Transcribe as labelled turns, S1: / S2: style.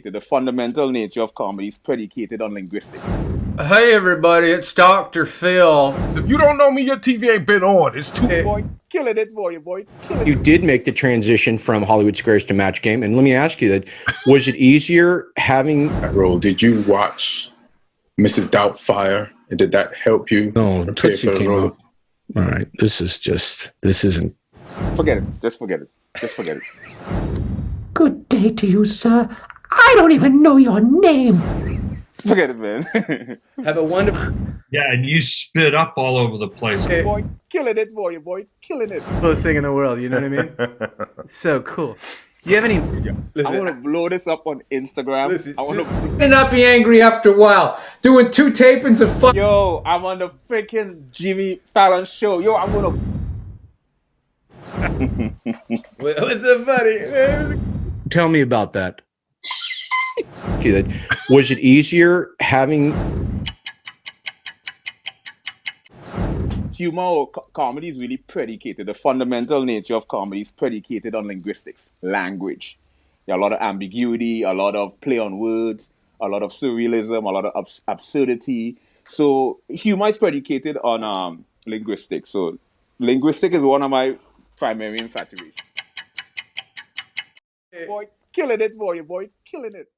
S1: predicated. The fundamental nature of comedy is predicated on linguistics.
S2: Hey everybody, it's Dr. Phil.
S3: If you don't know me, your TV ain't been on. It's too
S1: Boy, killing it, boy.
S4: You did make the transition from Hollywood Squares to Match Game, and let me ask you that: was it easier having
S5: that role? Did you watch Mrs. Doubtfire, and did that help you?
S6: No,
S5: prepare
S6: Tootsie
S5: for the
S6: came
S5: role?
S6: up. All right, this isn't.
S1: Forget it. Just forget it. Just forget it.
S7: Good day to you, sir. I don't even know your name.
S1: Forget it, man.
S2: Have a wonderful...
S8: Yeah, and you spit up all over the place.
S1: Boy, killing it, boy. Killing it.
S2: coolest thing in the world, you know what I mean? So cool. You have any...
S1: I want to blow this up on Instagram. I want to...
S9: And not be angry after a while. Doing 2 tapings of fun.
S1: Yo, I'm on the freaking Jimmy Fallon show. Yo, I'm gonna...
S2: What's so funny?
S4: Tell me about that. Was it easier having
S1: humor or comedy is really predicated. The fundamental nature of comedy is predicated on linguistics, language. There are a lot of ambiguity, a lot of play on words, a lot of surrealism, a lot of absurdity. So humor is predicated on linguistics. So linguistics is one of my primary infatuations. Boy, killing it, boy, killing it.